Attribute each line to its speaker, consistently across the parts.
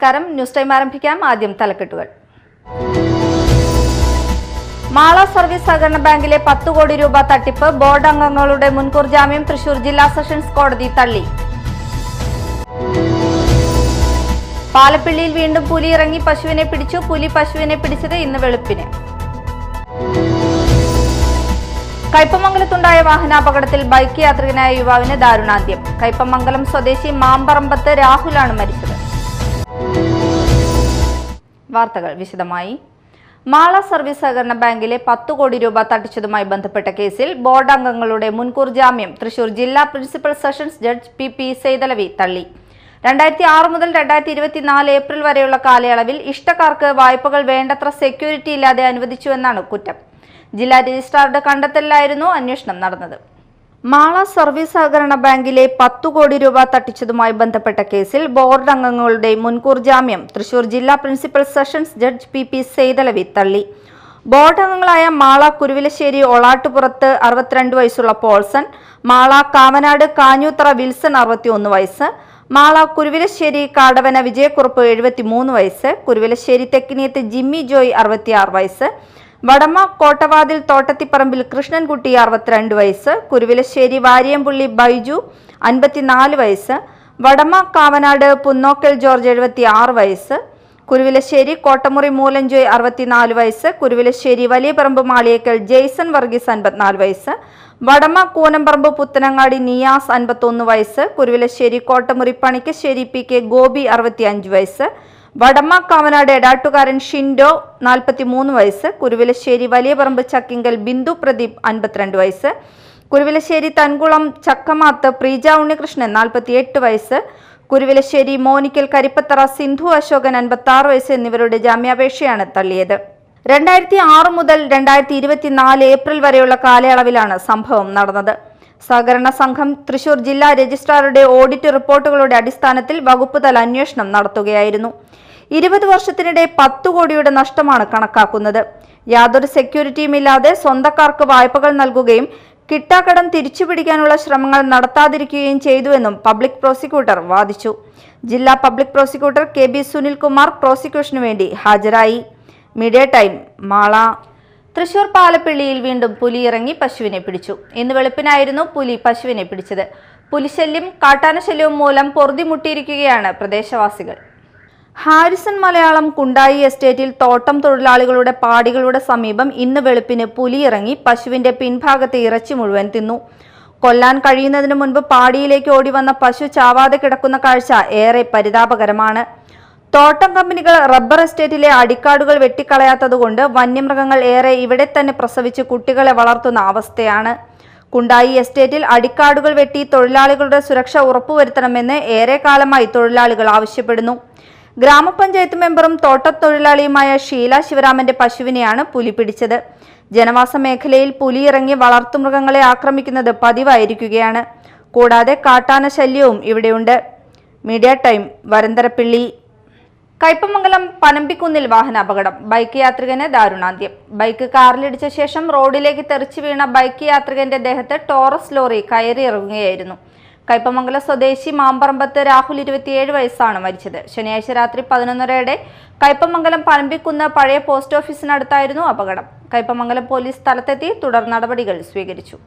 Speaker 1: നമസ്കാരം. News time ആരംഭിക്കാം. ആദ്യം തലക്കെട്ടുകൾ. മാള സർവീസ് സഹകരണ ബാങ്കിലെ 10 കോടി രൂപ തട്ടിപ്പ്. ബോർഡ് അംഗങ്ങളുടെ മുൻകൂർ ജാമ്യം തൃശൂർ ജില്ലാ സെഷൻസ് കോടതി തള്ളി. പാലപ്പിള്ളിയിൽ വീണ്ടും പുലി ഇറങ്ങി പശുവിനെ പിടിച്ചു. പുലി പശുവിനെ പിടിച്ചത് ഇന്ന് വെളുപ്പിന്. കയ്പമംഗലത്തുണ്ടായ വാഹനാപകടത്തിൽ ബൈക്ക് യാത്രികനായ യുവാവിന് ദാരുണാന്ത്യം. കയ്പമംഗലം സ്വദേശി മാമ്പറമ്പത്ത് രാഹുലാണ് മരിച്ചത്. വാർത്തകൾ വിശദമായി. മാള സർവീസ് സഹകരണ ബാങ്കിലെ 10 കോടി രൂപ തട്ടിച്ചതുമായി ബന്ധപ്പെട്ട കേസിൽ ബോർഡ് അംഗങ്ങളുടെ മുൻകൂർ ജാമ്യം തൃശൂർ ജില്ലാ principal sessions judge P Saithalavi തള്ളി. 2006 മുതൽ 2024 ഏപ്രിൽ വരെയുള്ള കാലയളവിൽ ഇഷ്ടക്കാർക്ക് വായ്പകൾ വേണ്ടത്ര സെക്യൂരിറ്റി ഇല്ലാതെ അനുവദിച്ചുവെന്നാണ് കുറ്റം. ജില്ലാ രജിസ്ട്രാറുടെ കണ്ടെത്തലിലായിരുന്നു അന്വേഷണം നടന്നത്. മാള സർവീസ് സഹകരണ ബാങ്കിലെ 10 കോടി രൂപ തട്ടിച്ചതുമായി ബന്ധപ്പെട്ട കേസിൽ ബോർഡ് അംഗങ്ങളുടെ മുൻകൂർ ജാമ്യം തൃശൂർ ജില്ലാ principal sessions judge P Saithalavi തള്ളി. ബോർഡ് അംഗങ്ങളായ മാള കുരുവിലശ്ശേരി ഒളാട്ടുപുറത്ത് 62 വയസ്സുള്ള പോൾസൺ, മാള കാവനാട് കാഞ്ഞൂത്തറ വിൽസൺ 61 വയസ്സ്, മാള കുരുവിലശ്ശേരി കാടവന വിജയക്കുറുപ്പ് 73 വയസ്സ്, കുരുവിലശ്ശേരി തെക്കിനിയത്ത് ജിമ്മി ജോയ് 66 വയസ്സ്, വടമ കോട്ടവാതിൽ തോട്ടത്തിപ്പറമ്പിൽ കൃഷ്ണൻകുട്ടി 62 വയസ്സ്, കുരുവിലശ്ശേരി വാരിയംപുള്ളി ബൈജു 54 വയസ്സ്, വടമ കാവനാട് പുന്നോക്കൽ ജോർജ് 76 വയസ്സ്, കുരുവിലശ്ശേരി കോട്ടമുറി മൂലഞ്ചോയ് 64 വയസ്സ്, കുരുവിലശ്ശേരി വലിയ പറമ്പ് മാളിയേക്കൽ ജെയ്സൺ വർഗീസ് 54 വയസ്സ്, വടമ കൂനമ്പറമ്പ് പുത്തനങ്ങാടി നിയാസ് 51 വയസ്സ്, കുരുവിലശ്ശേരി കോട്ടമുറി പണിക്കശ്ശേരി പി കെ ഗോപി 65 വയസ്സ്, വടമ കാവനാട് എടാട്ടുകാരൻ ഷിൻഡോ 43 വയസ്സ്, കുരുവിലശ്ശേരി വലിയ പറമ്പ് ചക്കിങ്കൽ ബിന്ദു പ്രദീപ് 52 വയസ്സ്, കുരുവിലശ്ശേരി തൻകുളം ചക്കമാത്ത് പ്രീജ ഉണ്ണികൃഷ്ണൻ 48 വയസ്സ്, കുരുവിലശ്ശേരി മോനിക്കൽ കരിപ്പത്തറ സിന്ധു അശോകൻ 56 വയസ്സ് എന്നിവരുടെ ജാമ്യാപേക്ഷയാണ് തള്ളിയത്. 2006 മുതൽ 2024 ഏപ്രിൽ വരെയുള്ള കാലയളവിലാണ് സംഭവം നടന്നത്. സഹകരണ സംഘം തൃശൂർ ജില്ലാ രജിസ്ട്രാറുടെ ഓഡിറ്റ് റിപ്പോർട്ടുകളുടെ അടിസ്ഥാനത്തിൽ വകുപ്പ് തല അന്വേഷണം നടത്തുകയായിരുന്നു. 20 വർഷത്തിനിടെ 10 കോടിയുടെ നഷ്ടമാണ് കണക്കാക്കുന്നത്. യാതൊരു സെക്യൂരിറ്റിയുമില്ലാതെ സ്വന്തക്കാർക്ക് വായ്പകൾ നൽകുകയും കിട്ടാക്കടം തിരിച്ചുപിടിക്കാനുള്ള ശ്രമങ്ങൾ നടത്താതിരിക്കുകയും ചെയ്തുവെന്നും പബ്ലിക് പ്രോസിക്യൂട്ടർ വാദിച്ചു. ജില്ലാ പബ്ലിക് പ്രോസിക്യൂട്ടർ കെ സുനിൽകുമാർ പ്രോസിക്യൂഷനു വേണ്ടി ഹാജരായി. Media time, Mala. തൃശൂർ പാലപ്പിള്ളിയിൽ വീണ്ടും പുലി ഇറങ്ങി പശുവിനെ പിടിച്ചു. ഇന്ന് വെളുപ്പിനായിരുന്നു പുലി പശുവിനെ പിടിച്ചത്. പുലിശല്യം കാട്ടാനശല്യവും മൂലം പൊറുതിമുട്ടിയിരിക്കുകയാണ് പ്രദേശവാസികൾ. ഹാരിസൺ മലയാളം കുണ്ടായി എസ്റ്റേറ്റിൽ തോട്ടം തൊഴിലാളികളുടെ പാടികളുടെ സമീപം ഇന്ന് വെളുപ്പിന് പുലി ഇറങ്ങി പശുവിന്റെ പിൻഭാഗത്തെ ഇറച്ചി മുഴുവൻ തിന്നു. കൊല്ലാൻ കഴിയുന്നതിന് മുൻപ് പാടിയിലേക്ക് ഓടിവന്ന പശു ചാവാതെ കിടക്കുന്ന കാഴ്ച ഏറെ പരിതാപകരമാണ്. തോട്ടം കമ്പനികൾ റബ്ബർ എസ്റ്റേറ്റിലെ അടിക്കാടുകൾ വെട്ടിക്കളയാത്തതുകൊണ്ട് വന്യമൃഗങ്ങൾ ഏറെ ഇവിടെ തന്നെ പ്രസവിച്ച് കുട്ടികളെ വളർത്തുന്ന അവസ്ഥയാണ്. കുണ്ടായി എസ്റ്റേറ്റിൽ അടിക്കാടുകൾ വെട്ടി തൊഴിലാളികളുടെ സുരക്ഷ ഉറപ്പുവരുത്തണമെന്ന് ഏറെ കാലമായി തൊഴിലാളികൾ ആവശ്യപ്പെടുന്നു. ഗ്രാമപഞ്ചായത്ത് മെമ്പറും തോട്ടത്തൊഴിലാളിയുമായ ഷീല ശിവരാമന്റെ പശുവിനെയാണ് പുലി പിടിച്ചത്. ജനവാസ മേഖലയിൽ പുലി ഇറങ്ങി വളർത്തുമൃഗങ്ങളെ ആക്രമിക്കുന്നത് പതിവായിരിക്കുകയാണ്. കൂടാതെ കാട്ടാന ശല്യവും ഇവിടെയുണ്ട്. Media time, Varantharappilly. കയ്പമംഗലം പനമ്പിക്കുന്നിൽ വാഹനാപകടം. ബൈക്ക് യാത്രികന് ദാരുണാന്ത്യം. ബൈക്ക് കാറിലിടിച്ച ശേഷം റോഡിലേക്ക് തെറിച്ചു വീണ ബൈക്ക് യാത്രികന്റെ ദേഹത്ത് ടോറസ് ലോറി കയറിയിറങ്ങുകയായിരുന്നു. കയ്പമംഗലം സ്വദേശി മാമ്പറമ്പത്ത് രാഹുൽ 27 വയസ്സാണ് മരിച്ചത്. ശനിയാഴ്ച രാത്രി 11:30 കയ്പമംഗലം പനമ്പിക്കുന്ന് പഴയ പോസ്റ്റ് ഓഫീസിനടുത്തായിരുന്നു അപകടം. കയ്പമംഗലം പോലീസ് സ്ഥലത്തെത്തി തുടർ നടപടികൾ സ്വീകരിച്ചു.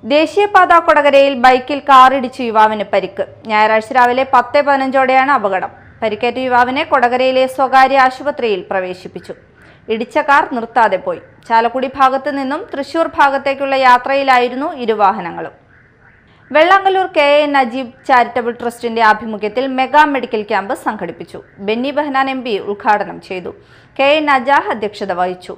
Speaker 1: ദേശീയപാത കൊടകരയിൽ ബൈക്കിൽ കാറിടിച്ച് യുവാവിന് പരിക്ക്. ഞായറാഴ്ച രാവിലെ 10:15 അപകടം. പരിക്കേറ്റ യുവാവിനെ കൊടകരയിലെ സ്വകാര്യ ആശുപത്രിയിൽ പ്രവേശിപ്പിച്ചു. ഇടിച്ച കാർ നിർത്താതെ പോയി. ചാലക്കുടി ഭാഗത്തു നിന്നും തൃശൂർ ഭാഗത്തേക്കുള്ള യാത്രയിലായിരുന്നു ഇരുവാഹനങ്ങളും. വെള്ളാങ്കല്ലൂർ KN നജീബ് ചാരിറ്റബിൾ ട്രസ്റ്റിന്റെ ആഭിമുഖ്യത്തിൽ മെഗാ മെഡിക്കൽ ക്യാമ്പ് സംഘടിപ്പിച്ചു. ബെന്നി ബെഹനാൻ MP ഉദ്ഘാടനം ചെയ്തു. KN നജാഹ് അധ്യക്ഷത വഹിച്ചു.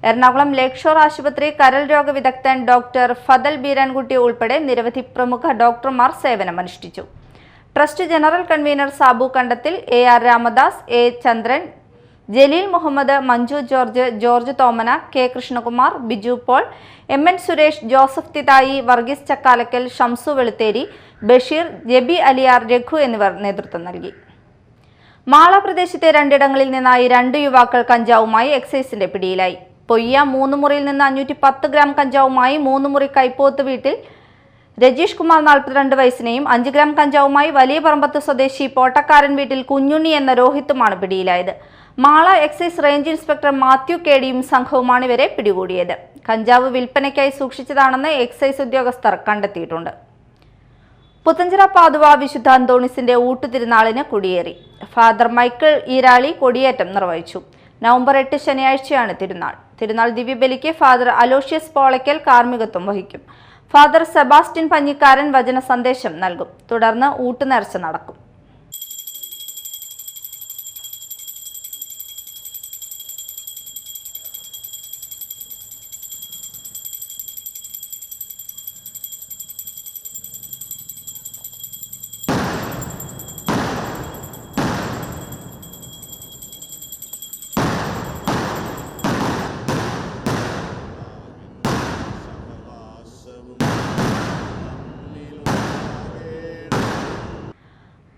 Speaker 1: എറണാകുളം ലേക്ക് ഷോർ ആശുപത്രി കരൾ രോഗ വിദഗ്ധൻ ഡോക്ടർ ഫദൽ ബീരാൻകുട്ടി ഉൾപ്പെടെ നിരവധി പ്രമുഖ ഡോക്ടർമാർ സേവനമനുഷ്ഠിച്ചു. Trust general convener Sabu Kandathil, AR Ramadas, A Chandran, Jaleel Muhammad, Manju George, George Thomana, K Krishnakumar, Biju Paul, MN Suresh, Joseph Thithayi, Varghese Chakkalakkal, Shamsu Velutheri, Basheer, Jabi Aliyar, Raghu എന്നിവർ നേതൃത്വം നൽകി. മാള പ്രദേശത്തെ 2 നിന്നായി 2 യുവാക്കൾ കഞ്ചാവുമായി എക്സൈസിന്റെ പിടിയിലായി. പൊയ്യ 3 മുറിയിൽ നിന്ന് 510 ഗ്രാം കഞ്ചാവുമായി 3 മുറി കൈപ്പോത്ത് വീട്ടിൽ രജീഷ് കുമാർ 42 വയസ്സിനെയും 5 ഗ്രാം കഞ്ചാവുമായി വലിയ പറമ്പത്ത് സ്വദേശി പോട്ടക്കാരൻ വീട്ടിൽ കുഞ്ഞുണ്ണി എന്ന രോഹിത്തുമാണ് പിടിയിലായത്. Mala excise range inspector Mathew കേടിയും സംഘവുമാണ് ഇവരെ പിടികൂടിയത്. കഞ്ചാവ് വിൽപ്പനയ്ക്കായി സൂക്ഷിച്ചതാണെന്ന് എക്സൈസ് ഉദ്യോഗസ്ഥർ കണ്ടെത്തിയിട്ടുണ്ട്. പുത്തഞ്ചിറ പാതുവ വിശുദ്ധ അന്തോണിസിന്റെ ഊട്ടുതിരുനാളിന് കൊടിയേറി. ഫാദർ മൈക്കിൾ ഈരാളി കൊടിയേറ്റം നിർവഹിച്ചു. നവംബർ 8 ശനിയാഴ്ചയാണ് തിരുനാൾ ദിവ്യബലിക്ക് ഫാദർ അലോഷ്യസ് പോളയ്ക്കൽ കാർമ്മികത്വം വഹിക്കും. ഫാദർ സെബാസ്റ്റ്യൻ പഞ്ഞിക്കാരൻ വചന സന്ദേശം നൽകും. തുടർന്ന് ഊട്ടുനേർച്ച നടക്കും.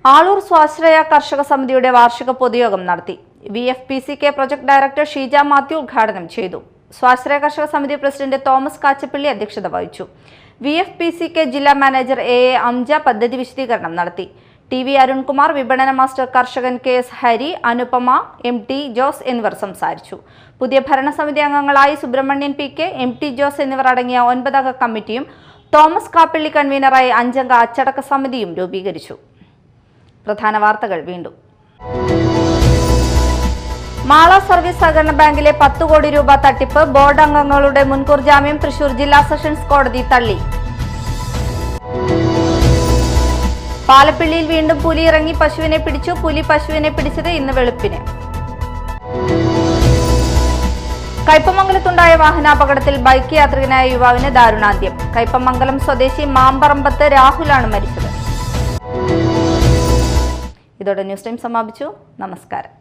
Speaker 1: ആളൂർ സ്വാശ്രയ കർഷക സമിതിയുടെ വാർഷിക പൊതുയോഗം നടത്തി. VFPCK project director Sheeja Mathew ഉദ്ഘാടനം ചെയ്തു. സ്വാശ്രയ കർഷക സമിതി പ്രസിഡന്റ് തോമസ് കാച്ചപ്പള്ളി അധ്യക്ഷത വഹിച്ചു. VFPCK ജില്ലാ മാനേജർ AA അംജ പദ്ധതി വിശദീകരണം നടത്തി. TV അരുൺകുമാർ, വിപണന മാസ്റ്റർ കർഷകൻ KS ഹരി, അനുപമ, MT ജോസ് എന്നിവർ സംസാരിച്ചു. പുതിയ ഭരണസമിതി അംഗങ്ങളായി സുബ്രഹ്മണ്യൻ PK, MT ജോസ് എന്നിവർ അടങ്ങിയ 9 അംഗ കമ്മിറ്റിയും തോമസ് കാപ്പള്ളി കൺവീനറായി 5 അംഗ അച്ചടക്ക സമിതിയും രൂപീകരിച്ചു. പ്രധാന വാർത്തകൾ വീണ്ടും. മാള സർവീസ് സഹകരണ ബാങ്കിലെ 10 കോടി രൂപ തട്ടിപ്പ്, ബോർഡ് അംഗങ്ങളുടെ മുൻകൂർ ജാമ്യം തൃശൂർ ജില്ലാ സെഷൻസ് കോടതി തള്ളി. പാലപ്പിള്ളിയിൽ വീണ്ടും പുലി ഇറങ്ങി പശുവിനെ പിടിച്ചു. പുലി പശുവിനെ പിടിച്ചത് ഇന്ന് വെളുപ്പിന്. കയ്പമംഗലത്തുണ്ടായ വാഹനാപകടത്തിൽ ബൈക്ക് യാത്രികനായ യുവാവിന് ദാരുണാന്ത്യം. കയ്പമംഗലം സ്വദേശി മാമ്പറമ്പത്ത് രാഹുലാണ് മരിച്ചത്. ഇതോടെ ന്യൂസ് ടൈം സമാപിച്ചു. നമസ്കാരം.